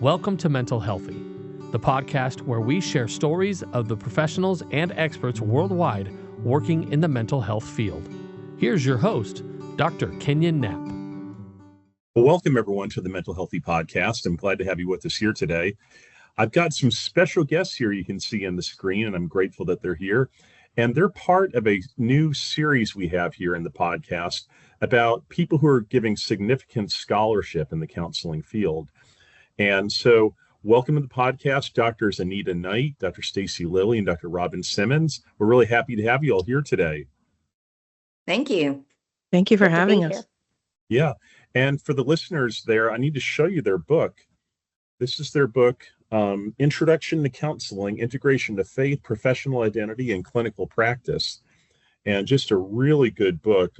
Welcome to Mental Healthy, the podcast where we share stories of the professionals and experts worldwide working in the mental health field. Here's your host, Dr. Kenyon Knapp. Well, welcome everyone to the Mental Healthy Podcast. I'm glad to have you with us here today. I've got some special guests here you can see on the screen, and I'm grateful that they're here. And they're part of a new series we have here in the podcast about people who are giving significant scholarship in the counseling field. And so welcome to the podcast, Drs. Anita Knight, Dr. Stacey, Lilley, and Dr. Robyn Simmons. We're really happy to have you all here today. Thank you. Thank you for having us. Yeah. And for the listeners there, I need to show you their book. This is their book, Introduction to Counseling, Integration to Faith, Professional Identity, and Clinical Practice. And just a really good book.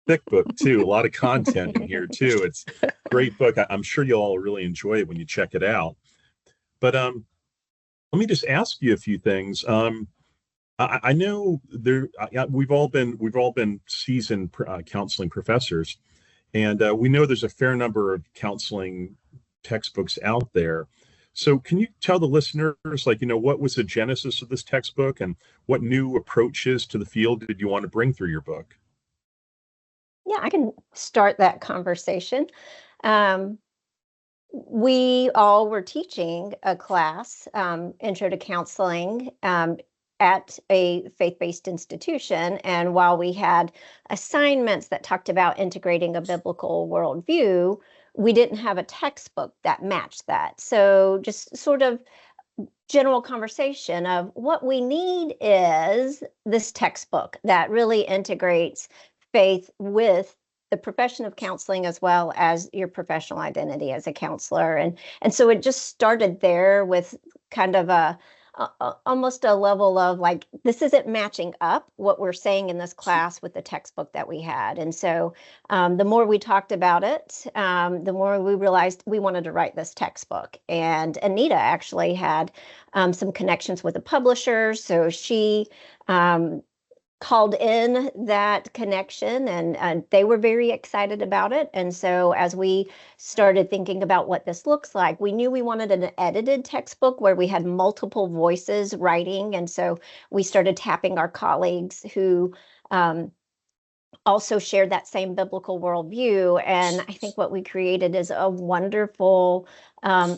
Thick book, too. A lot of content in here, too. It's a great book. I'm sure you'll all really enjoy it when you check it out. But let me just ask you a few things. I know we've all been seasoned counseling professors, and we know there's a fair number of counseling textbooks out there. So can you tell the listeners, what was the genesis of this textbook and what new approaches to the field did you want to bring through your book? Yeah, I can start that conversation. We all were teaching a class, Intro to Counseling, at a faith-based institution. And while we had assignments that talked about integrating a biblical worldview, we didn't have a textbook that matched that. So just sort of general conversation of what we need is this textbook that really integrates faith with the profession of counseling as well as your professional identity as a counselor. And so it just started there with kind of almost a level of like, this isn't matching up what we're saying in this class with the textbook that we had. And so the more we talked about it, the more we realized we wanted to write this textbook. And Anita actually had some connections with the publishers. So she called in that connection, and they were very excited about it. And so as we started thinking about what this looks like, we knew we wanted an edited textbook where we had multiple voices writing. And so we started tapping our colleagues who also shared that same biblical worldview. And I think what we created is a wonderful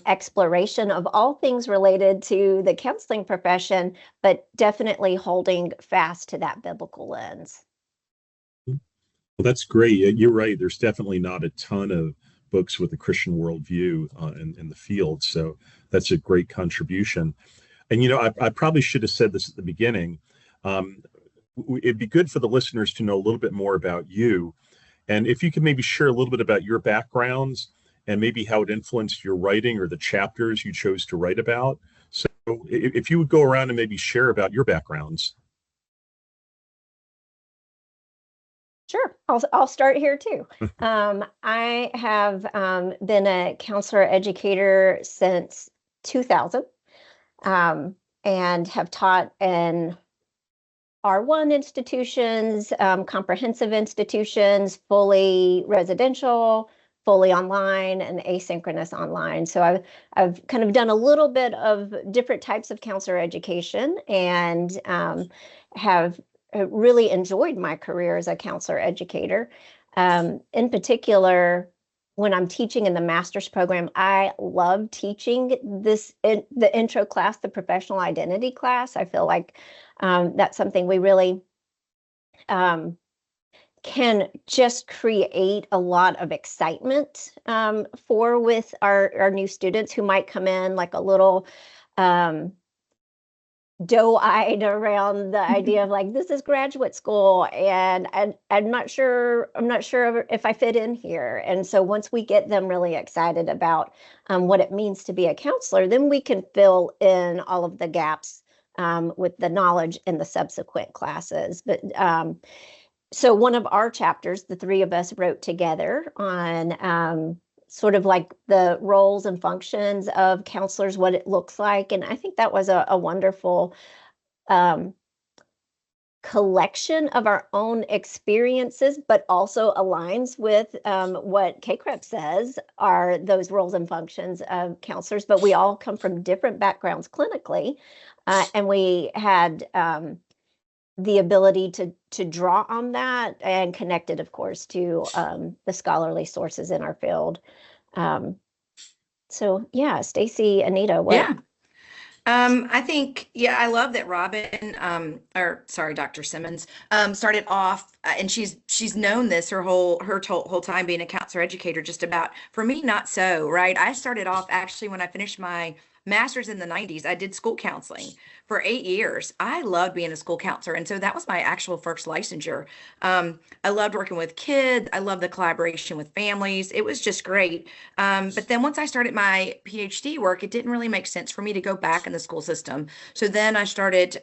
exploration of all things related to the counseling profession, but definitely holding fast to that biblical lens. Well, that's great. You're right. There's definitely not a ton of books with a Christian worldview in the field. So that's a great contribution. And, I probably should have said this at the beginning. It'd be good for the listeners to know a little bit more about you. And if you could maybe share a little bit about your backgrounds and maybe how it influenced your writing or the chapters you chose to write about. So if you would go around and maybe share about your backgrounds. Sure. I'll start here too. I have been a counselor educator since 2000 and have taught in R1 institutions, comprehensive institutions, fully residential, fully online, and asynchronous online. So I've kind of done a little bit of different types of counselor education and have really enjoyed my career as a counselor educator. In particular, when I'm teaching in the master's program, I love teaching the intro class, the professional identity class. I feel like that's something we really can just create a lot of excitement with our new students who might come in like a little doe-eyed around the idea of like, this is graduate school and I'm not sure if I fit in here. And so once we get them really excited about what it means to be a counselor, then we can fill in all of the gaps with the knowledge in the subsequent classes. But so one of our chapters, the three of us wrote together on sort of like the roles and functions of counselors, what it looks like. And I think that was a wonderful collection of our own experiences, but also aligns with what KCREP says are those roles and functions of counselors. But we all come from different backgrounds clinically, and we had the ability to draw on that and connect it, of course, to the scholarly sources in our field. So yeah, Stacey, Anita, what? Yeah. I think, I love that Robyn, Dr. Simmons, started off, and she's known this her whole time being a counselor educator, just about. For me, not so, right? I started off actually when I finished my master's in the 90s. I did school counseling for 8 years. I loved being a school counselor, and so that was my actual first licensure. I loved working with kids. I loved the collaboration with families. It was just great. But then once I started my PhD work, it didn't really make sense for me to go back in the school system. So then I started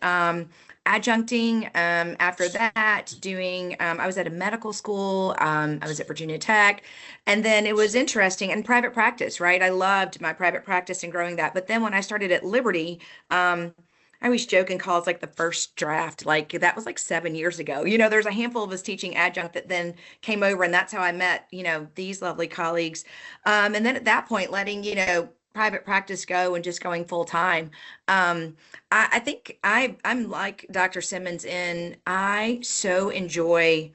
adjuncting. After that, doing, I was at a medical school. I was at Virginia Tech. And then it was interesting, and private practice, right? I loved my private practice and growing that. But then when I started at Liberty, I always joke and call it like the first draft. Like that was like 7 years ago. There's a handful of us teaching adjunct that then came over, and that's how I met, these lovely colleagues. And then at that point, letting, private practice go and just going full time. I think I'm like Dr. Simmons in I so enjoy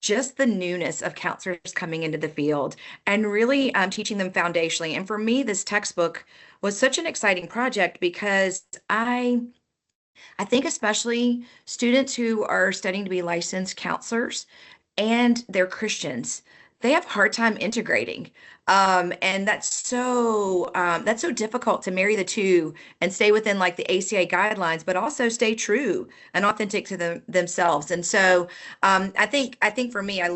just the newness of counselors coming into the field and really teaching them foundationally. And for me, this textbook was such an exciting project because I think especially students who are studying to be licensed counselors and they're Christians, they have a hard time integrating. And that's so difficult to marry the two and stay within like the ACA guidelines, but also stay true and authentic to themselves. And so I think for me, I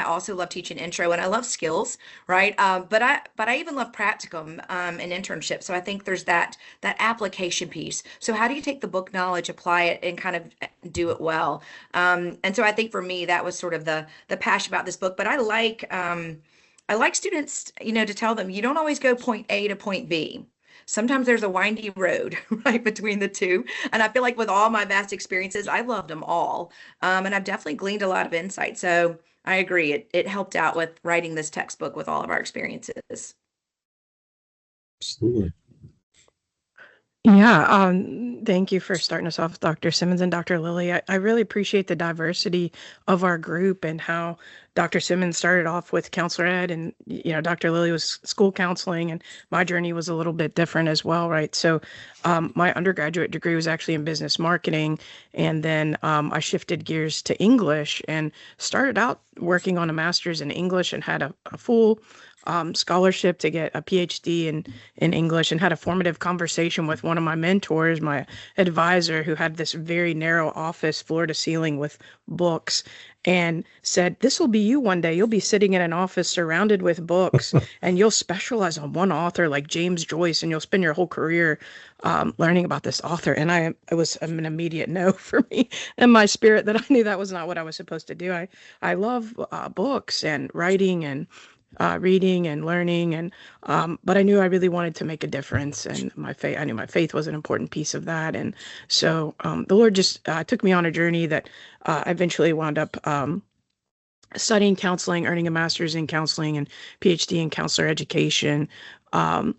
also love teaching intro, and I love skills, right? But I even love practicum and internship. So I think there's that application piece. So how do you take the book knowledge, apply it, and kind of do it well? And so I think for me, that was sort of the passion about this book. But I like students, to tell them you don't always go point A to point B. Sometimes there's a windy road right between the two. And I feel like with all my vast experiences, I loved them all. And I've definitely gleaned a lot of insight. So I agree. It helped out with writing this textbook with all of our experiences. Absolutely. Yeah, thank you for starting us off, Dr. Simmons and Dr. Lilley. I really appreciate the diversity of our group and how Dr. Simmons started off with counselor ed, and Dr. Lilley was school counseling, and my journey was a little bit different as well, right? So my undergraduate degree was actually in business marketing, and then I shifted gears to English and started out working on a master's in English and had a full scholarship to get a PhD in English, and had a formative conversation with one of my mentors, my advisor, who had this very narrow office, floor to ceiling, with books, and said, "This will be you one day. You'll be sitting in an office surrounded with books, and you'll specialize on one author like James Joyce, and you'll spend your whole career learning about this author." And it was an immediate no for me and my spirit, that I knew that was not what I was supposed to do. I love books and writing and reading and learning, and but I knew I really wanted to make a difference, and I knew my faith was an important piece of that. And so the Lord just took me on a journey that I eventually wound up studying counseling, earning a master's in counseling and PhD in counselor education, and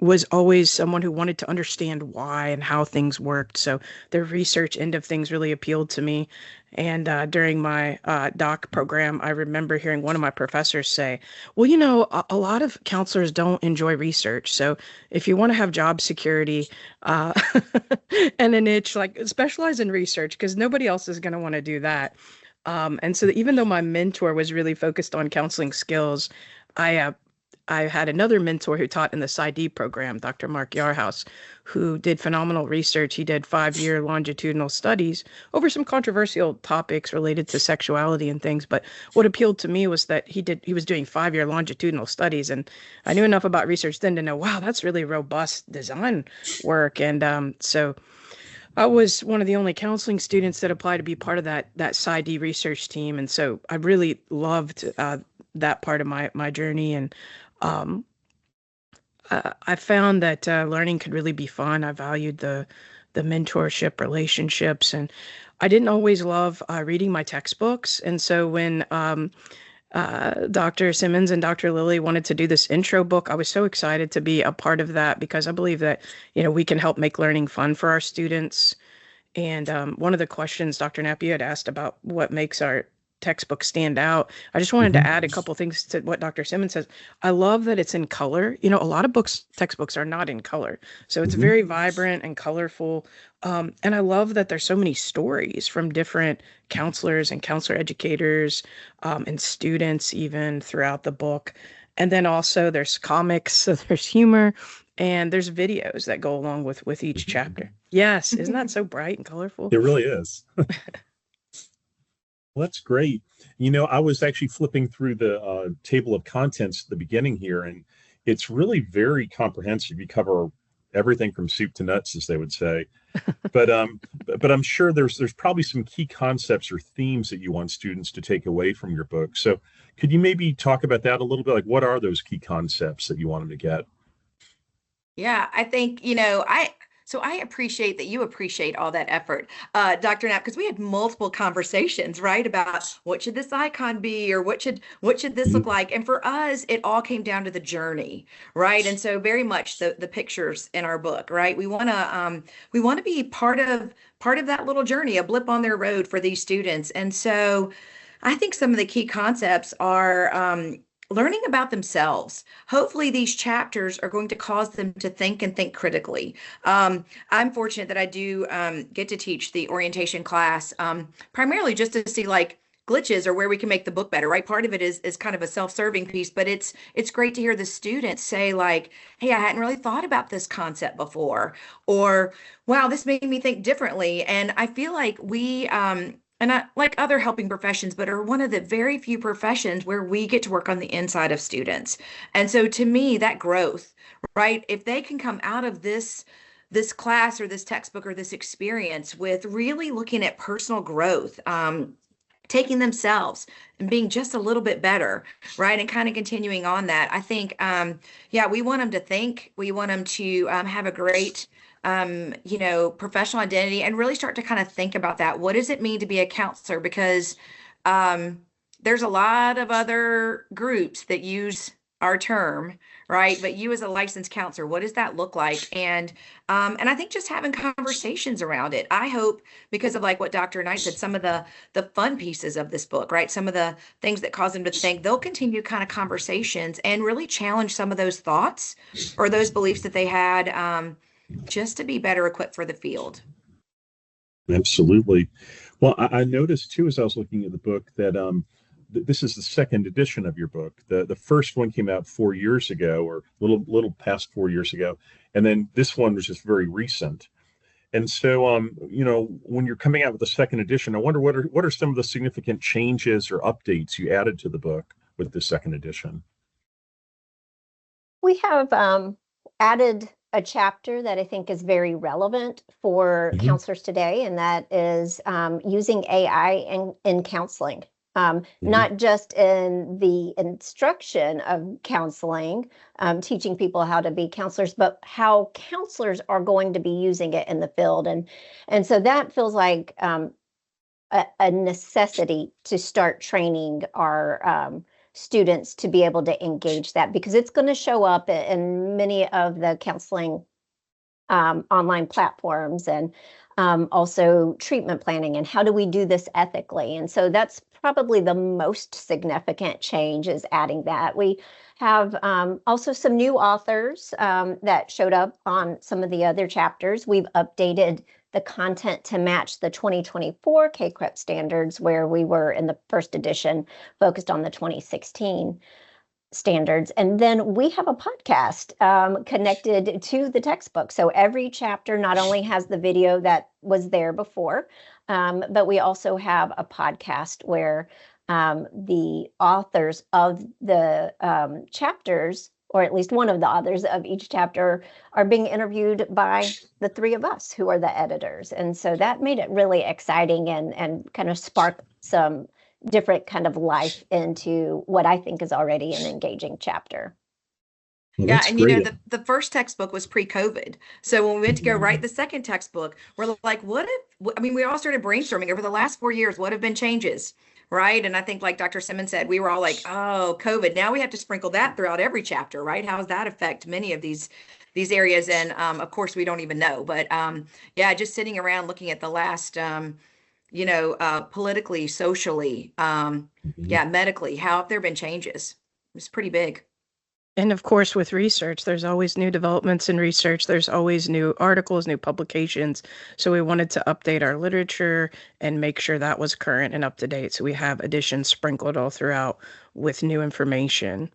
was always someone who wanted to understand why and how things worked. So the research end of things really appealed to me. And during my doc program, I remember hearing one of my professors say, "Well, a lot of counselors don't enjoy research. So if you want to have job security and a niche, like, specialize in research, because nobody else is going to want to do that." And so even though my mentor was really focused on counseling skills, I had another mentor who taught in the PsyD program, Dr. Mark Yarhouse, who did phenomenal research. He did 5-year longitudinal studies over some controversial topics related to sexuality and things. But what appealed to me was that he was doing 5-year longitudinal studies. And I knew enough about research then to know, wow, that's really robust design work. And so I was one of the only counseling students that applied to be part of that PsyD research team. And so I really loved that part of my journey. And I found that learning could really be fun. I valued the the mentorship relationships. And I didn't always love reading my textbooks. And so when Dr. Simmons and Dr. Lilley wanted to do this intro book, I was so excited to be a part of that, because I believe that, we can help make learning fun for our students. And one of the questions, Dr. Knapp, you had asked about what makes our textbook stand out. I just wanted to add a couple things to what Dr. Simmons says. I love that it's in color. A lot of textbooks are not in color. So it's very vibrant and colorful. And I love that there's so many stories from different counselors and counselor educators and students even throughout the book. And then also there's comics, so there's humor, and there's videos that go along with each chapter. Yes, isn't that so bright and colorful? It really is. Well, that's great. I was actually flipping through the table of contents at the beginning here, and it's really very comprehensive. You cover everything from soup to nuts, as they would say. But I'm sure there's probably some key concepts or themes that you want students to take away from your book. So could you maybe talk about that a little bit? Like, what are those key concepts that you want them to get? Yeah, I think, I appreciate that you appreciate all that effort, Dr. Knapp, because we had multiple conversations, right, about what should this icon be, or what should this look like? And for us, it all came down to the journey, right? And so very much the pictures in our book, right? We want to be part of that little journey, a blip on their road for these students. And so I think some of the key concepts are learning about themselves. Hopefully these chapters are going to cause them to think and think critically. I'm fortunate that I do get to teach the orientation class, primarily just to see like glitches or where we can make the book better, right? Part of it is kind of a self-serving piece, but it's great to hear the students say like, hey, I hadn't really thought about this concept before, or wow, this made me think differently. And I feel like we, and I, like other helping professions, but are one of the very few professions where we get to work on the inside of students. And so to me, that growth, right? If they can come out of this class or this textbook or this experience with really looking at personal growth, taking themselves and being just a little bit better, right? And kind of continuing on that. I think, we want them to think, we want them to have a great professional identity, and really start to kind of think about that. What does it mean to be a counselor? Because there's a lot of other groups that use our term, right? But you as a licensed counselor, what does that look like? And I think just having conversations around it. I hope, because of like what Dr. Knight said, some of the fun pieces of this book, right? Some of the things that cause them to think, they'll continue kind of conversations and really challenge some of those thoughts or those beliefs that they had, just to be better equipped for the field. Absolutely. Well, I noticed too, as I was looking at the book, that this is the second edition of your book. The first one came out 4 years ago, or little past 4 years ago, and then this one was just very recent. And so, when you're coming out with the second edition, I wonder what are some of the significant changes or updates you added to the book with the second edition? We have added a chapter that I think is very relevant for counselors today, and that is using AI in counseling. Not just in the instruction of counseling, teaching people how to be counselors, but how counselors are going to be using it in the field. And so that feels like a necessity to start training our students to be able to engage that, because it's going to show up in many of the counseling online platforms, and also treatment planning, and how do we do this ethically. And so that's probably the most significant change, is adding that. We have also some new authors that showed up on some of the other chapters. We've updated the content to match the 2024 KCREP standards, where we were in the first edition focused on the 2016 standards. And then we have a podcast connected to the textbook. So every chapter not only has the video that was there before, but we also have a podcast where the authors of the chapters, or at least one of the authors of each chapter, are being interviewed by the three of us who are the editors. And so that made it really exciting and kind of spark some different kind of life into what I think is already an engaging chapter. Well, Yeah, that's and you know, great. the first textbook was pre-COVID. So when we went to go write the second textbook, we're like, what if, I mean, we all started brainstorming over the last 4 years, what have been changes, right? And I think like Dr. Simmons said, we were all like, oh, COVID. Now we have to sprinkle that throughout every chapter, right? How does that affect many of these areas? And of course, we don't even know. But yeah, just sitting around looking at the last politically, socially, Mhm. yeah, medically, how have there been changes? It's pretty big. And of course, with research, there's always new developments in research. There's always new articles, new publications. So we wanted to update our literature and make sure that was current and up to date. So we have editions sprinkled all throughout with new information.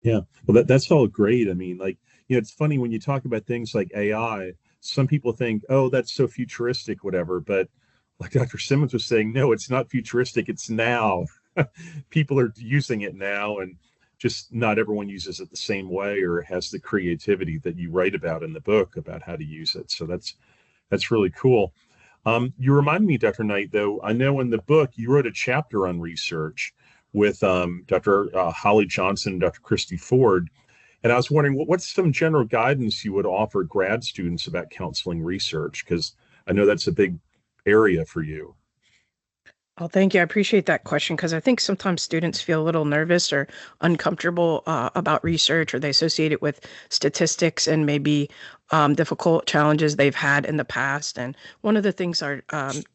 Yeah. Well, that's all great. I mean, like, it's funny when you talk about things like AI, some people think, oh, that's so futuristic, whatever. But like Dr. Simmons was saying, no, it's not futuristic. It's now. People are using it now, and just not everyone uses it the same way or has the creativity that you write about in the book about how to use it. So that's really cool. You remind me, Dr. Knight, though, I know in the book you wrote a chapter on research with Dr. Holly Johnson and Dr. Christy Ford. And I was wondering, what's some general guidance you would offer grad students about counseling research? Because I know that's a big area for you. Oh, thank you. I appreciate that question because I think sometimes students feel a little nervous or uncomfortable about research, or they associate it with statistics and maybe difficult challenges they've had in the past. And one of the things our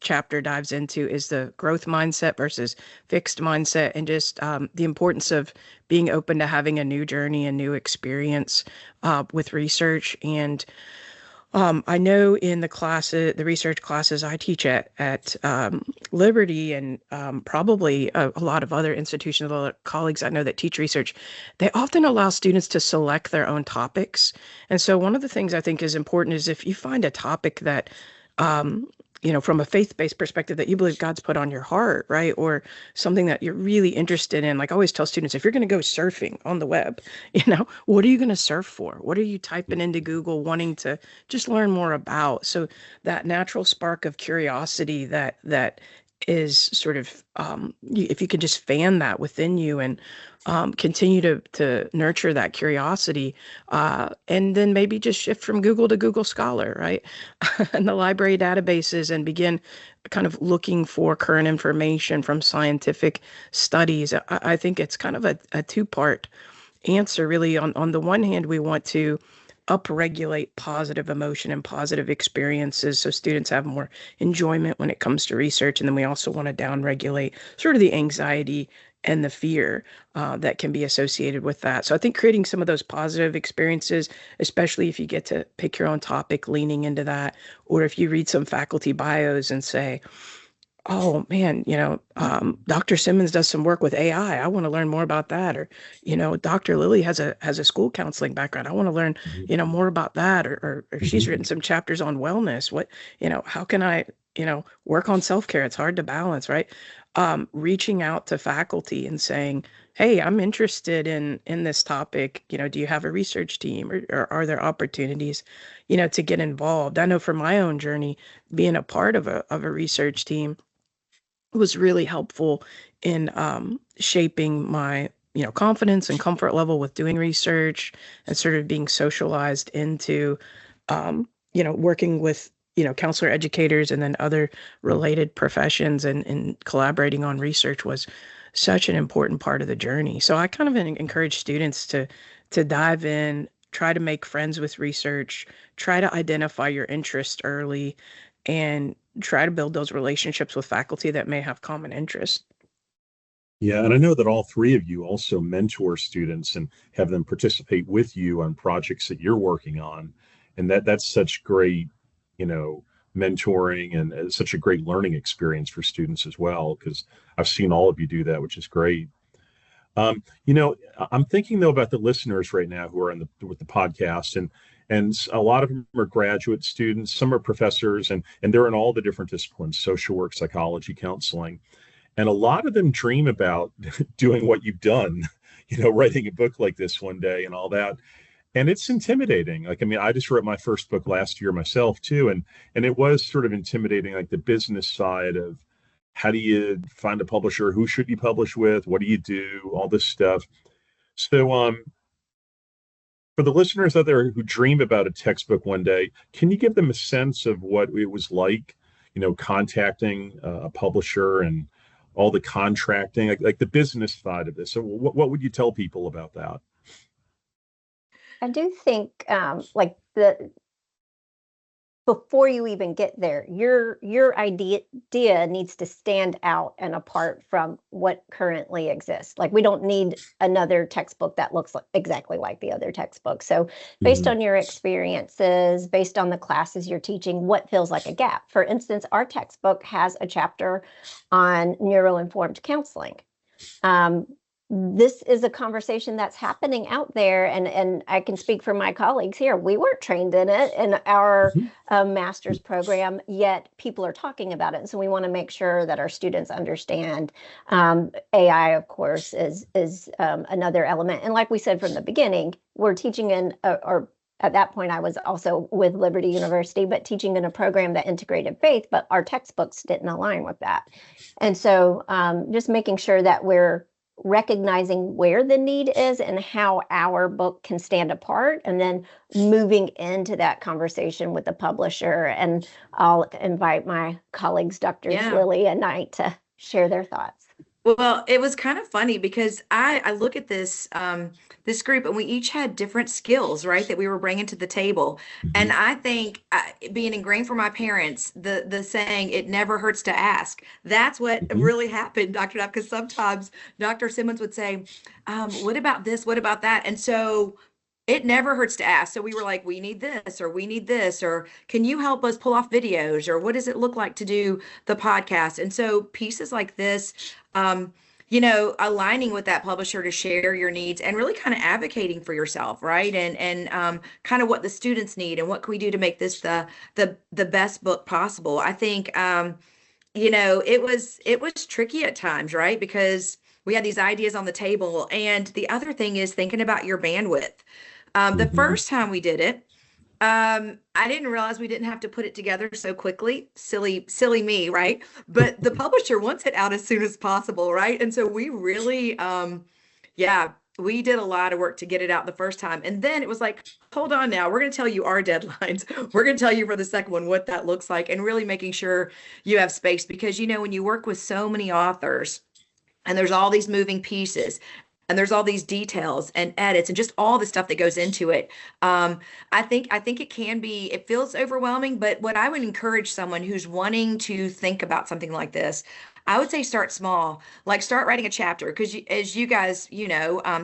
chapter dives into is the growth mindset versus fixed mindset, and just the importance of being open to having a new journey, a new experience with research. And I know in the research classes I teach at Liberty, and probably a lot of other institutions, a lot of colleagues I know that teach research, they often allow students to select their own topics. And so one of the things I think is important is if you find a topic that um, from a faith-based perspective that you believe God's put on your heart, right? Or something that you're really interested in. Like I always tell students, if you're going to go surfing on the web, what are you going to surf for? What are you typing into Google wanting to just learn more about? So that natural spark of curiosity that is sort of, if you could just fan that within you and continue to nurture that curiosity, and then maybe just shift from Google to Google Scholar, right? And the library databases, and begin kind of looking for current information from scientific studies. I think it's kind of a two-part answer, really. On the one hand, we want to upregulate positive emotion and positive experiences so students have more enjoyment when it comes to research. And then we also want to downregulate sort of the anxiety and the fear that can be associated with that. So I think creating some of those positive experiences, especially if you get to pick your own topic, leaning into that, or if you read some faculty bios and say, oh man, Dr. Simmons does some work with AI. I want to learn more about that. Or, Dr. Lilley has a school counseling background. I want to learn, Mhm. more about that. Or she's Mhm. written some chapters on wellness. How can I, work on self-care? It's hard to balance, right? Reaching out to faculty and saying, hey, I'm interested in this topic. Do you have a research team, or are there opportunities, to get involved? I know for my own journey, being a part of a research team was really helpful in shaping my confidence and comfort level with doing research, and sort of being socialized into working with counselor educators and then other related professions, and collaborating on research was such an important part of the journey. So I kind of encourage students to dive in, try to make friends with research, try to identify your interest early, and try to build those relationships with faculty that may have common interests. Yeah, and I know that all three of you also mentor students and have them participate with you on projects that you're working on, and that's such great, you know, mentoring, and such a great learning experience for students as well. Because I've seen all of you do that, which is great. I'm thinking though about the listeners right now who are in with the podcast, and a lot of them are graduate students, some are professors, and they're in all the different disciplines: social work, psychology, counseling, and a lot of them dream about doing what you've done, writing a book like this one day and all that. And it's intimidating. Like, I mean, I just wrote my first book last year myself too, and it was sort of intimidating, like the business side of how do you find a publisher, who should you publish with, what do you do, all this stuff. So For the listeners out there who dream about a textbook one day, can you give them a sense of what it was like, contacting a publisher and all the contracting, like the business side of this? So what would you tell people about that? I do think like before you even get there, your idea needs to stand out and apart from what currently exists. Like, we don't need another textbook that looks exactly like the other textbook. So based on your experiences, based on the classes you're teaching, what feels like a gap? For instance, our textbook has a chapter on neuroinformed counseling. This is a conversation that's happening out there, and I can speak for my colleagues here. We weren't trained in it in our master's program, yet people are talking about it. And so we want to make sure that our students understand. AI, of course, is another element. And like we said from the beginning, we're teaching or at that point, I was also with Liberty University, but teaching in a program that integrated faith, but our textbooks didn't align with that. And so just making sure that we're recognizing where the need is and how our book can stand apart, and then moving into that conversation with the publisher. And I'll invite my colleagues, Drs. Lilley and Knight, to share their thoughts. Well, it was kind of funny because I look at this this group, and we each had different skills, right, that we were bringing to the table. And I think being ingrained from my parents, the saying, "It never hurts to ask," that's what really happened, Dr. Knapp, because sometimes Dr. Simmons would say, "What about this? What about that?" And so it never hurts to ask. So we were like, "We need this," or "We need this," or "Can you help us pull off videos?" or "What does it look like to do the podcast?" And so pieces like this, aligning with that publisher to share your needs and really kind of advocating for yourself, right? And kind of what the students need and what can we do to make this the best book possible. I think it was tricky at times, right? Because we had these ideas on the table, and the other thing is thinking about your bandwidth. The first time we did it, I didn't realize we didn't have to put it together so quickly. Silly me, right? But the publisher wants it out as soon as possible, right? And so we really, we did a lot of work to get it out the first time. And then it was like, hold on now, we're going to tell you our deadlines. We're going to tell you for the second one what that looks like, and really making sure you have space. Because, when you work with so many authors and there's all these moving pieces, and there's all these details and edits and just all the stuff that goes into it. I think it feels overwhelming, but what I would encourage someone who's wanting to think about something like this, I would say start small, like start writing a chapter, because as you guys,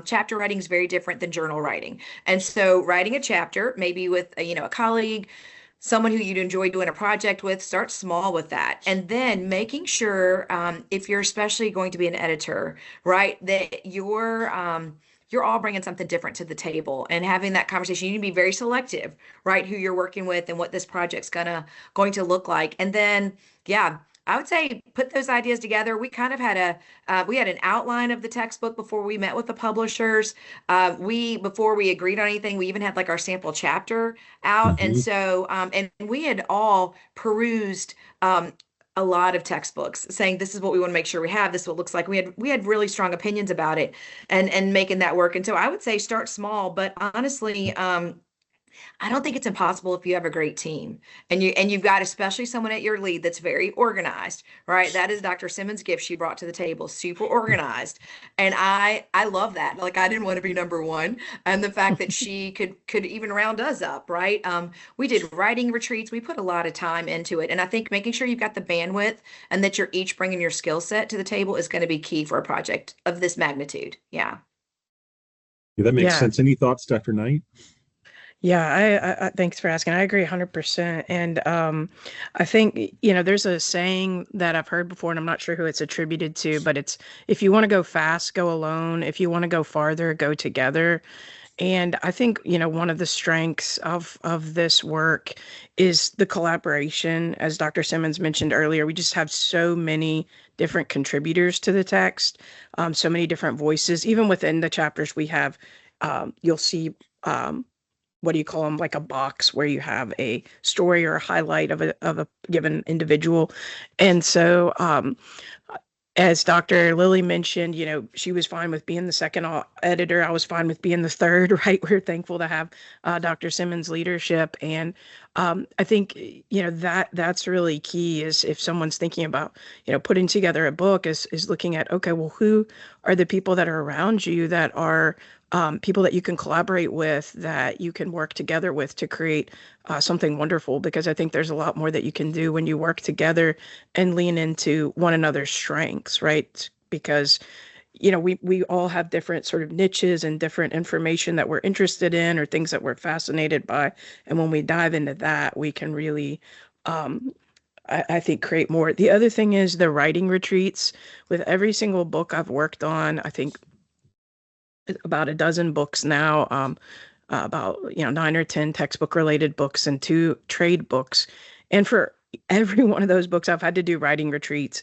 chapter writing is very different than journal writing. And so writing a chapter, maybe with, a colleague, someone who you'd enjoy doing a project with, start small with that. And then making sure, if you're especially going to be an editor, right, that you're all bringing something different to the table and having that conversation. You need to be very selective, right, who you're working with and what this project's going to look like. And then, I would say put those ideas together. We kind of had we had an outline of the textbook before we met with the publishers. Before we agreed on anything, we even had like our sample chapter out. And so, and we had all perused a lot of textbooks saying, this is what we want to make sure we have. This is what it looks like. We had really strong opinions about it and making that work. And so I would say start small, but honestly, I don't think it's impossible if you have a great team and you've got especially someone at your lead that's very organized, right? That is Dr. Simmons' gift she brought to the table, super organized. And I love that. Like, I didn't want to be number one. And the fact that she could even round us up, right? We did writing retreats. We put a lot of time into it. And I think making sure you've got the bandwidth and that you're each bringing your skill set to the table is going to be key for a project of this magnitude. Yeah. That makes sense. Any thoughts, Dr. Knight? Yeah, I thanks for asking. I agree 100%. And I think, there's a saying that I've heard before, and I'm not sure who it's attributed to, but it's, if you want to go fast, go alone. If you want to go farther, go together. And I think, one of the strengths of this work is the collaboration. As Dr. Simmons mentioned earlier, we just have so many different contributors to the text, so many different voices. Even within the chapters we have, you'll see what do you call them, like a box where you have a story or a highlight of a given individual. And so as Dr. Lilley mentioned, she was fine with being the second editor. I was fine with being the third, right? We're thankful to have Dr. Simmons' leadership. And I think, that's really key is if someone's thinking about, putting together a book is looking at, okay, well, who are the people that are around you that are people that you can collaborate with, that you can work together with to create something wonderful, because I think there's a lot more that you can do when you work together and lean into one another's strengths, right? Because we all have different sort of niches and different information that we're interested in or things that we're fascinated by. And when we dive into that, we can really, I think, create more. The other thing is the writing retreats. With every single book I've worked on, I think about a dozen books now, about 9 or 10 textbook related books and 2 trade books. And for every one of those books, I've had to do writing retreats.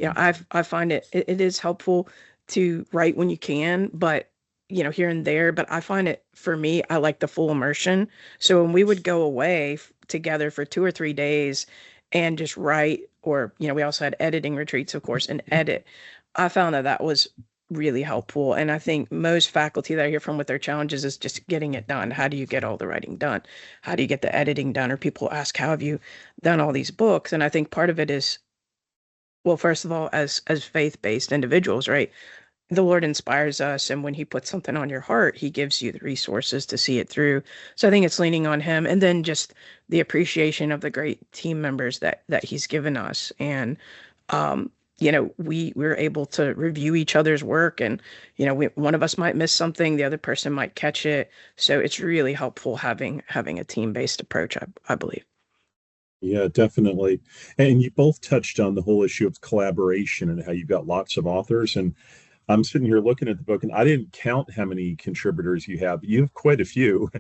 I find it is helpful to write when you can, but here and there. But I find it, for me, I like the full immersion. So when we would go away together for 2 or 3 days and just write, or we also had editing retreats, of course, and edit, I found that was really helpful. And I think most faculty that I hear from with their challenges is just getting it done. How do you get all the writing done? How do you get the editing done? Or people ask, how have you done all these books? And I think part of it is, well, first of all, as faith-based individuals, right? The Lord inspires us, and when he puts something on your heart, he gives you the resources to see it through. So I think it's leaning on him, and then just the appreciation of the great team members that he's given us. And we're able to review each other's work, and one of us might miss something, the other person might catch it. So it's really helpful having a team-based approach, I believe. Yeah, definitely. And you both touched on the whole issue of collaboration and how you've got lots of authors. And I'm sitting here looking at the book, and I didn't count how many contributors you have. You have quite a few.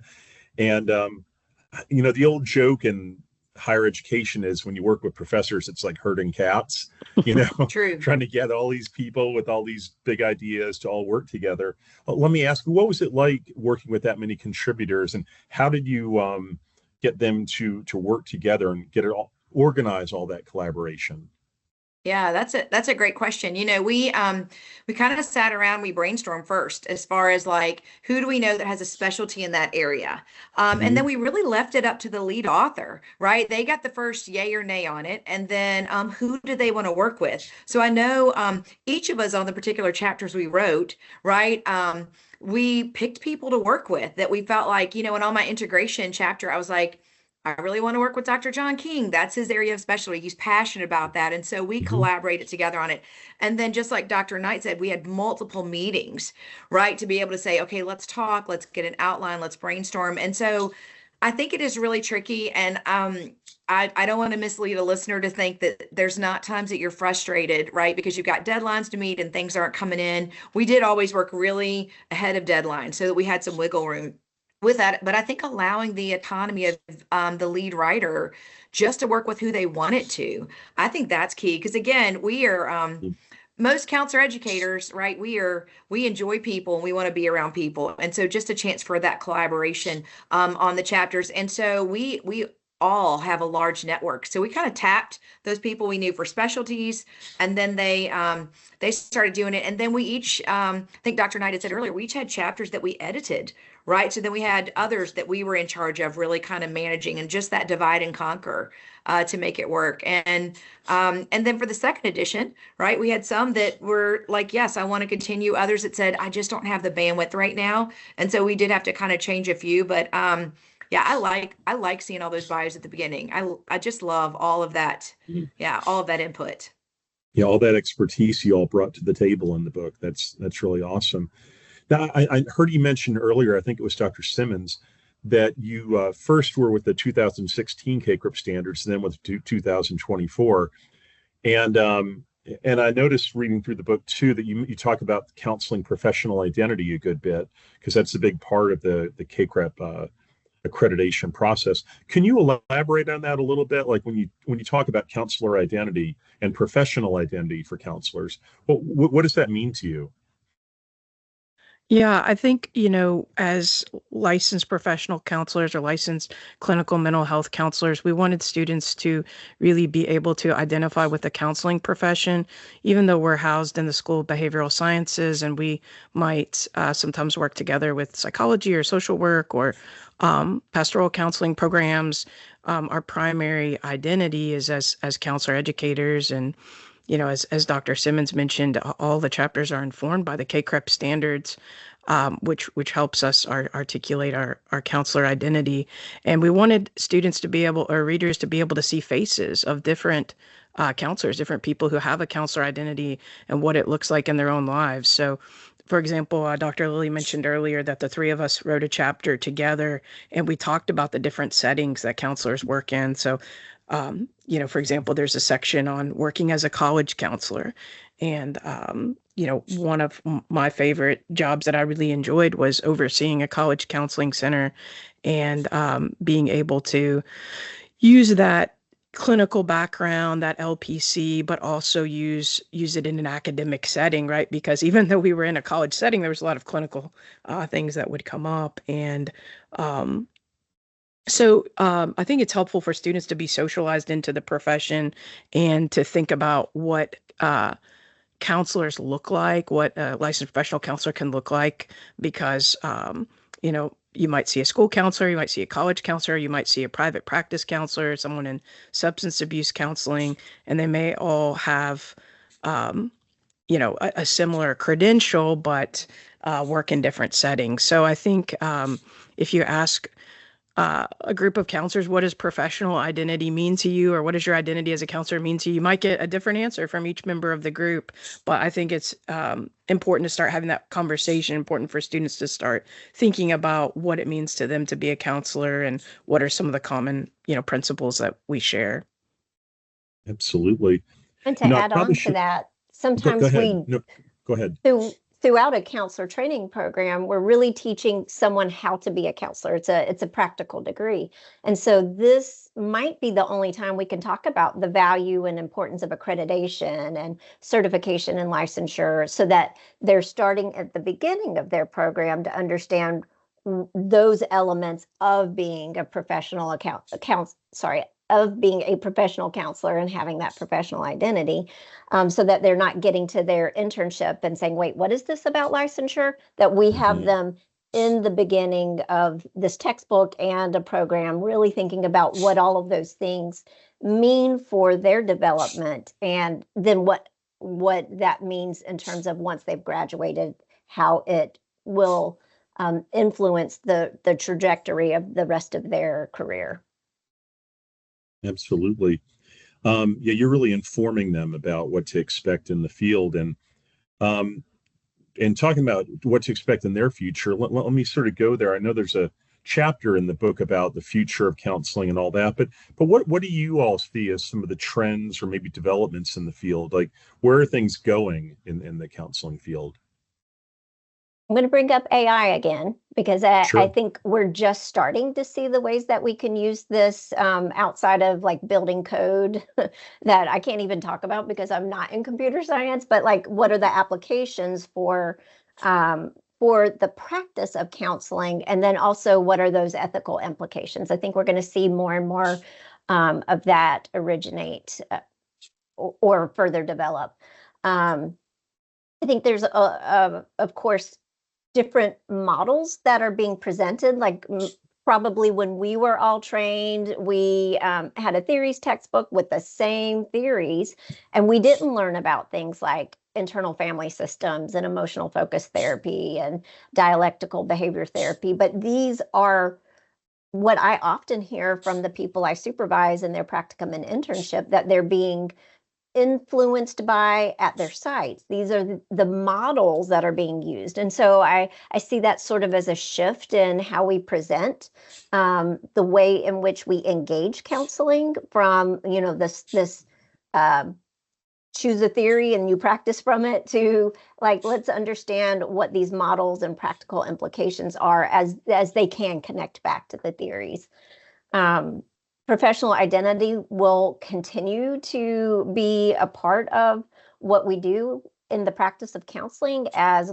And the old joke in higher education is when you work with professors, it's like herding cats, True. trying to get all these people with all these big ideas to all work together. Let me ask you, what was it like working with that many contributors, and how did you get them to work together and get it all organize all that collaboration? Yeah, that's a great question. We kind of sat around, we brainstormed first as far as like, who do we know that has a specialty in that area? And then we really left it up to the lead author, right? They got the first yay or nay on it. And then who do they want to work with? So I know each of us on the particular chapters we wrote, right? We picked people to work with that we felt like, in all my integration chapter, I was like, I really want to work with Dr. John King. That's his area of specialty. He's passionate about that. And so we collaborated together on it. And then just like Dr. Knight said, we had multiple meetings, right? To be able to say, okay, let's talk, let's get an outline, let's brainstorm. And so I think it is really tricky. And I don't want to mislead a listener to think that there's not times that you're frustrated, right? Because you've got deadlines to meet and things aren't coming in. We did always work really ahead of deadlines so that we had some wiggle room with that. But I think allowing the autonomy of the lead writer just to work with who they want it to, I think that's key. Because again, we are most counselor educators, right? We enjoy people and we want to be around people. And so just a chance for that collaboration on the chapters. And so we all have a large network. So we kind of tapped those people we knew for specialties, and then they started doing it. And then we each, I think Dr. Knight had said earlier, we each had chapters that we edited, right? So then we had others that we were in charge of really kind of managing, and just that divide and conquer to make it work. And then for the second edition, right, we had some that were like, yes, I want to continue. Others that said, I just don't have the bandwidth right now. And so we did have to kind of change a few, but yeah, I like seeing all those bios at the beginning. I just love all of that. Yeah, all of that input. Yeah, all that expertise you all brought to the table in the book. That's really awesome. Now, I heard you mention earlier, I think it was Dr. Simmons, that you first were with the 2016 CACRIP standards, and then with 2024. And I noticed reading through the book too that you talk about counseling professional identity a good bit, because that's a big part of the CACRIP accreditation process. Can you elaborate on that a little bit? Like when you talk about counselor identity and professional identity for counselors, what does that mean to you? Yeah, I think, as licensed professional counselors or licensed clinical mental health counselors, we wanted students to really be able to identify with the counseling profession, even though we're housed in the School of Behavioral Sciences and we might sometimes work together with psychology or social work or pastoral counseling programs. Our primary identity is as counselor educators. And as Dr. Simmons mentioned, all the chapters are informed by the KCREP standards, which helps us articulate our counselor identity. And we wanted students to be able, or readers to be able to see faces of different counselors, different people who have a counselor identity and what it looks like in their own lives. So, for example, Dr. Lilley mentioned earlier that the three of us wrote a chapter together and we talked about the different settings that counselors work in. So, for example, there's a section on working as a college counselor. And, one of my favorite jobs that I really enjoyed was overseeing a college counseling center and being able to use that clinical background, that LPC, but also use it in an academic setting, right? Because even though we were in a college setting, there was a lot of clinical things that would come up. And so I think it's helpful for students to be socialized into the profession and to think about what counselors look like, what a licensed professional counselor can look like, because, you might see a school counselor, you might see a college counselor, you might see a private practice counselor, someone in substance abuse counseling, and they may all have, a similar credential, but work in different settings. So I think if you ask a group of counselors, what does professional identity mean to you, or what does your identity as a counselor mean to you? You might get a different answer from each member of the group, but I think it's important to start having that conversation, important for students to start thinking about what it means to them to be a counselor and what are some of the common, principles that we share. Absolutely. And to I add probably on to should that, go sometimes ahead. No, go ahead. throughout a counselor training program, we're really teaching someone how to be a counselor. It's a practical degree. And so this might be the only time we can talk about the value and importance of accreditation and certification and licensure, so that they're starting at the beginning of their program to understand those elements of being a professional of being a professional counselor and having that professional identity, so that they're not getting to their internship and saying, wait, what is this about licensure? That we have them in the beginning of this textbook and a program, really thinking about what all of those things mean for their development, and then what that means in terms of once they've graduated, how it will influence the trajectory of the rest of their career. Absolutely. You're really informing them about what to expect in the field, um, and talking about what to expect in their future. Let me sort of go there. I know there's a chapter in the book about the future of counseling and all that, but what do you all see as some of the trends or maybe developments in the field? Like, where are things going in the counseling field? I'm going to bring up AI again, because I Sure. think we're just starting to see the ways that we can use this outside of like building code that I can't even talk about because I'm not in computer science, but like what are the applications for the practice of counseling? And then also what are those ethical implications? I think we're going to see more and more of that originate or further develop. I think there's, of course, different models that are being presented. Like probably when we were all trained, we had a theories textbook with the same theories, and we didn't learn about things like internal family systems and emotional focus therapy and dialectical behavior therapy. But these are what I often hear from the people I supervise in their practicum and internship, that they're being influenced by at their sites. These are the models that are being used. And so I see that sort of as a shift in how we present, the way in which we engage counseling, from, this choose a theory and you practice from it, to like, let's understand what these models and practical implications are as they can connect back to the theories. Professional identity will continue to be a part of what we do in the practice of counseling as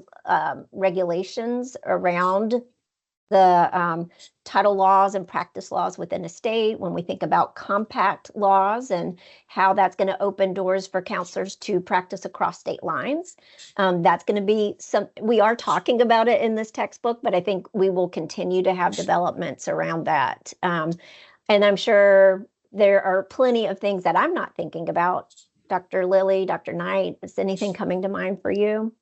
regulations around the title laws and practice laws within a state, when we think about compact laws and how that's going to open doors for counselors to practice across state lines. That's going to be we are talking about it in this textbook, but I think we will continue to have developments around that. And I'm sure there are plenty of things that I'm not thinking about. Dr. Lilley, Dr. Knight, is anything coming to mind for you?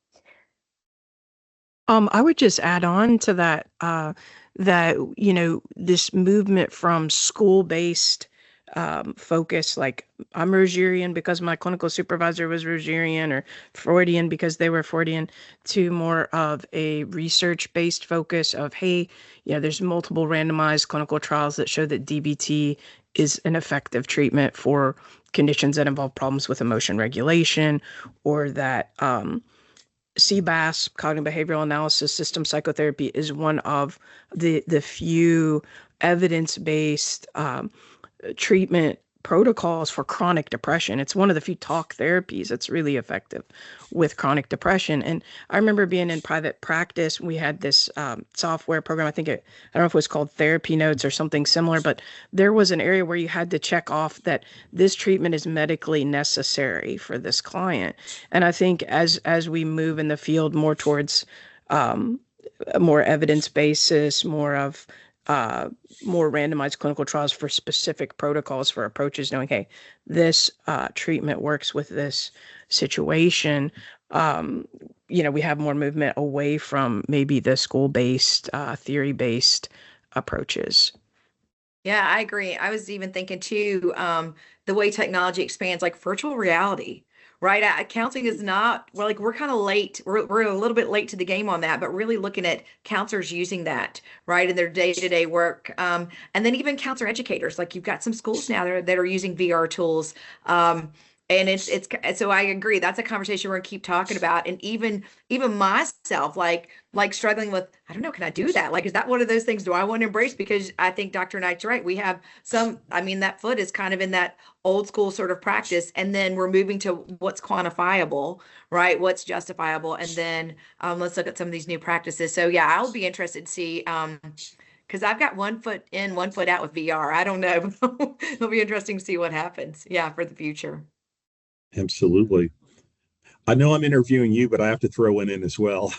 I would just add on to that, that, this movement from school-based focus, like I'm Rogerian because my clinical supervisor was Rogerian, or Freudian because they were Freudian, to more of a research-based focus of, hey, there's multiple randomized clinical trials that show that DBT is an effective treatment for conditions that involve problems with emotion regulation, or that CBAS, cognitive behavioral analysis system psychotherapy, is one of the few evidence-based treatment protocols for chronic depression. It's one of the few talk therapies that's really effective with chronic depression. And I remember being in private practice, we had this software program. I don't know if it was called Therapy Notes or something similar, but there was an area where you had to check off that this treatment is medically necessary for this client. And I think as we move in the field more towards a more evidence basis, more randomized clinical trials for specific protocols for approaches, knowing, hey, this treatment works with this situation. We have more movement away from maybe the school-based, theory-based approaches. Yeah, I agree. I was even thinking too, the way technology expands, like virtual reality, right? Counseling is not, we're kind of late. We're a little bit late to the game on that, but really looking at counselors using that, right, in their day-to-day work. And then even counselor educators, like you've got some schools now that are using VR tools. And it's so I agree. That's a conversation we're gonna keep talking about. And even myself, like struggling with, I don't know, can I do that? Like, is that one of those things? Do I want to embrace? Because I think Dr. Knight's right. We have that foot is kind of in that old school sort of practice. And then we're moving to what's quantifiable, right? What's justifiable. And then let's look at some of these new practices. So yeah, I'll be interested to see, because I've got one foot in, one foot out with VR. I don't know. It'll be interesting to see what happens. Yeah, for the future. Absolutely. I know I'm interviewing you, but I have to throw one in as well.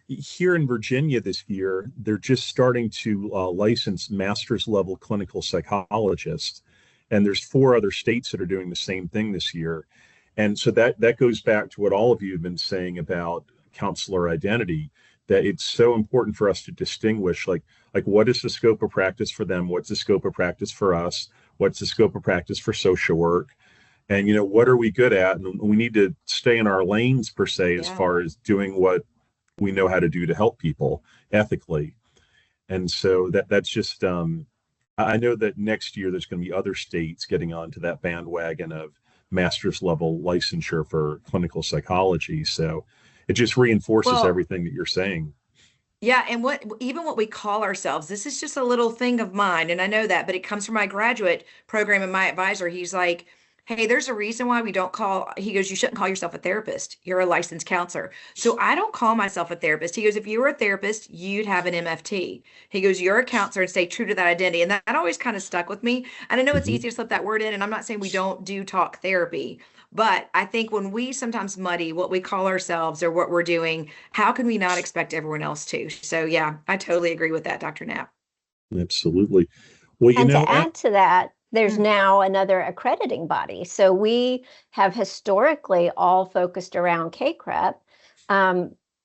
Here in Virginia this year, they're just starting to license master's level clinical psychologists. And there's 4 other states that are doing the same thing this year. And so that goes back to what all of you have been saying about counselor identity, that it's so important for us to distinguish, like what is the scope of practice for them? What's the scope of practice for us? What's the scope of practice for social work? And, what are we good at? And we need to stay in our lanes, per se, as far as doing what we know how to do to help people ethically. And so that's just, I know that next year there's going to be other states getting onto that bandwagon of master's level licensure for clinical psychology. So it just reinforces everything that you're saying. Yeah, and what we call ourselves, this is just a little thing of mine, and I know that, but it comes from my graduate program and my advisor. He's like, hey, there's a reason why we don't he goes, you shouldn't call yourself a therapist. You're a licensed counselor. So I don't call myself a therapist. He goes, if you were a therapist, you'd have an MFT. He goes, you're a counselor, and stay true to that identity. And that always kind of stuck with me. And I know it's easy to slip that word in, and I'm not saying we don't do talk therapy, but I think when we sometimes muddy what we call ourselves or what we're doing, how can we not expect everyone else to? So yeah, I totally agree with that, Dr. Knapp. Absolutely. Well, and to add to that, there's now another accrediting body. So we have historically all focused around CACREP.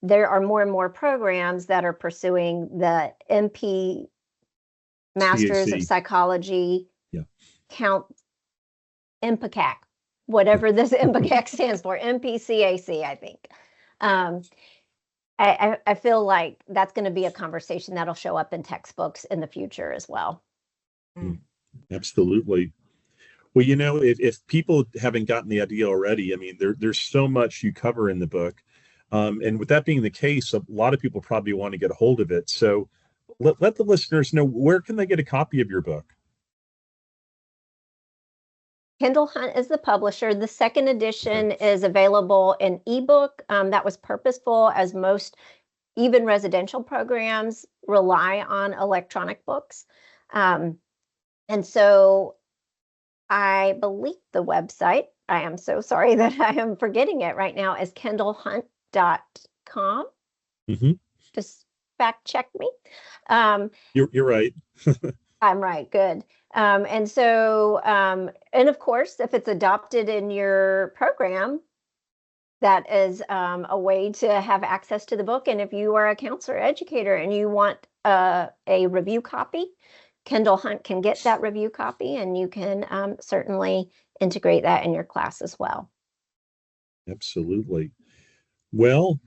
There are more and more programs that are pursuing the MP Masters of Psychology, MPCAC, whatever this MPCAC stands for, MPCAC, I think. I feel like that's going to be a conversation that'll show up in textbooks in the future as well. Absolutely. Well, if people haven't gotten the idea already, I mean, there's so much you cover in the book. And with that being the case, a lot of people probably want to get a hold of it. So let the listeners know, where can they get a copy of your book? Kendall Hunt is the publisher. The second edition is available in ebook. That was purposeful, as most even residential programs rely on electronic books. And so I believe the website, I am so sorry that I am forgetting it right now, is kendallhunt.com. Mm-hmm. Just fact check me. You're right. I'm right. Good. And so, and of course, if it's adopted in your program, that is a way to have access to the book. And if you are a counselor educator and you want a review copy, Kendall Hunt can get that review copy, and you can certainly integrate that in your class as well. Absolutely. Well,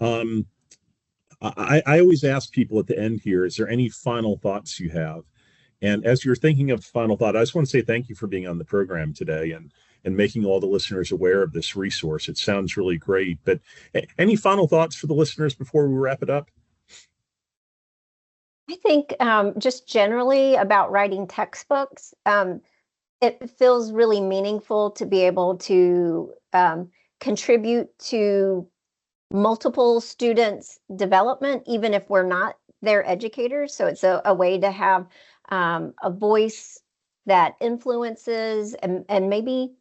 I always ask people at the end here, is there any final thoughts you have? And as you're thinking of final thought, I just want to say thank you for being on the program today and making all the listeners aware of this resource. It sounds really great. But any final thoughts for the listeners before we wrap it up? I think just generally about writing textbooks, it feels really meaningful to be able to contribute to multiple students' development, even if we're not their educators. So it's a way to have a voice that influences and maybe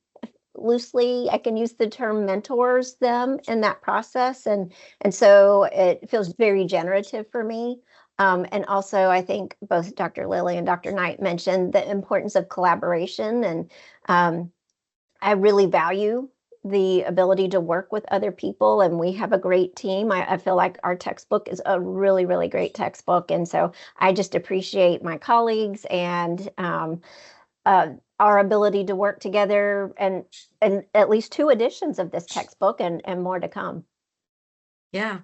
loosely, I can use the term mentors them in that process. And so it feels very generative for me. And also, I think both Dr. Lilley and Dr. Knight mentioned the importance of collaboration. And I really value the ability to work with other people, and we have a great team. I feel like our textbook is a really, really great textbook. And so I just appreciate my colleagues and our ability to work together, and at least 2 editions of this textbook and more to come. Yeah.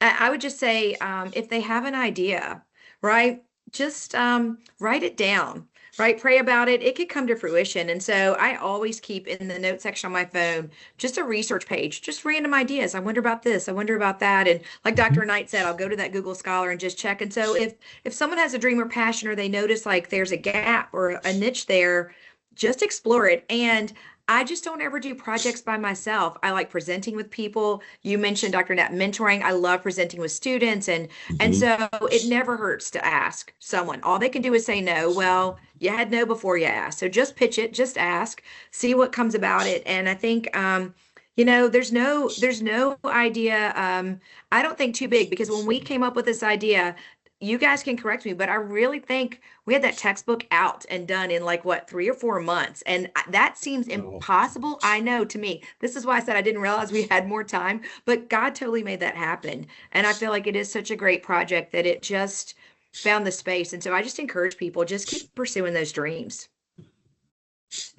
I would just say, if they have an idea, right, just write it down, right? Pray about it. It could come to fruition. And so I always keep in the notes section on my phone just a research page, just random ideas. I wonder about this. I wonder about that. And like Dr. Knight said, I'll go to that Google Scholar and just check. And so if someone has a dream or passion, or they notice like there's a gap or a niche there, just explore it. And I just don't ever do projects by myself. I like presenting with people. You mentioned, Dr. Nat, mentoring. I love presenting with students. And so it never hurts to ask someone. All they can do is say no. Well, you had no before you asked. So just pitch it, just ask, see what comes about it. And I think, there's no idea, I don't think too big, because when we came up with this idea, you guys can correct me, but I really think we had that textbook out and done in 3 or 4 months. And that seems impossible. I know, to me. This is why I said I didn't realize we had more time, but God totally made that happen. And I feel like it is such a great project that it just found the space. And so I just encourage people, just keep pursuing those dreams.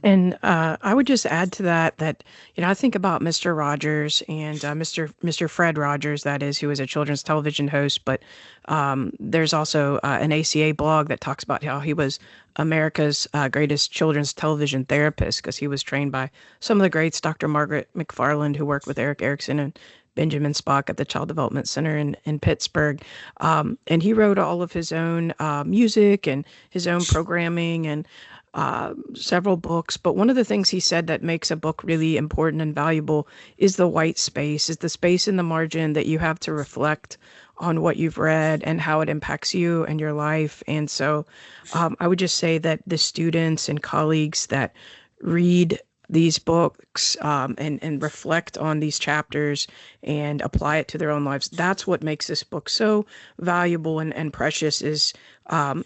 And I would just add to that, I think about Mr. Rogers and Mr. Fred Rogers, that is, who is a children's television host. But there's also an ACA blog that talks about how he was America's greatest children's television therapist, because he was trained by some of the greats, Dr. Margaret McFarland, who worked with Eric Erickson and Benjamin Spock at the Child Development Center in Pittsburgh. And he wrote all of his own music and his own programming and several books. But one of the things he said that makes a book really important and valuable is the white space, is the space in the margin that you have to reflect on what you've read and how it impacts you and your life. And so I would just say that the students and colleagues that read these books and reflect on these chapters and apply it to their own lives, that's what makes this book so valuable and precious, is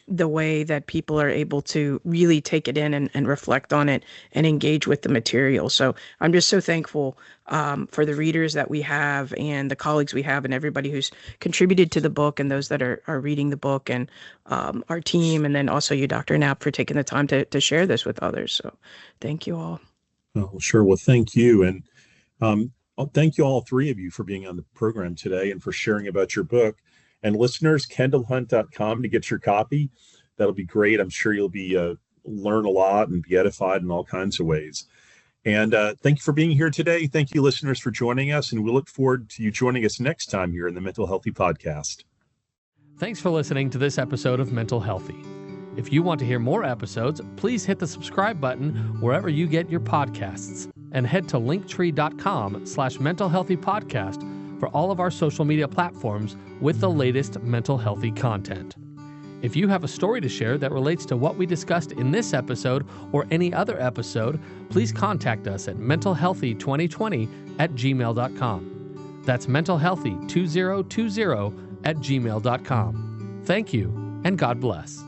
the way that people are able to really take it in and reflect on it and engage with the material. So I'm just so thankful for the readers that we have and the colleagues we have and everybody who's contributed to the book and those that are reading the book, and our team, and then also you, Dr. Knapp, for taking the time to share this with others. So thank you all. Oh, sure. Well, thank you. And thank you, all 3 of you, for being on the program today and for sharing about your book. And listeners, kendallhunt.com to get your copy. That'll be great. I'm sure you'll be learn a lot and be edified in all kinds of ways. And thank you for being here today. Thank you, listeners, for joining us. And we look forward to you joining us next time here in the Mental Healthy Podcast. Thanks for listening to this episode of Mental Healthy. If you want to hear more episodes, please hit the subscribe button wherever you get your podcasts and head to linktree.com/mentalhealthypodcast for all of our social media platforms with the latest mental healthy content. If you have a story to share that relates to what we discussed in in or any other episode, please contact us at mentalhealthy2020@gmail.com. That's mentalhealthy2020@gmail.com. Thank you, and God bless.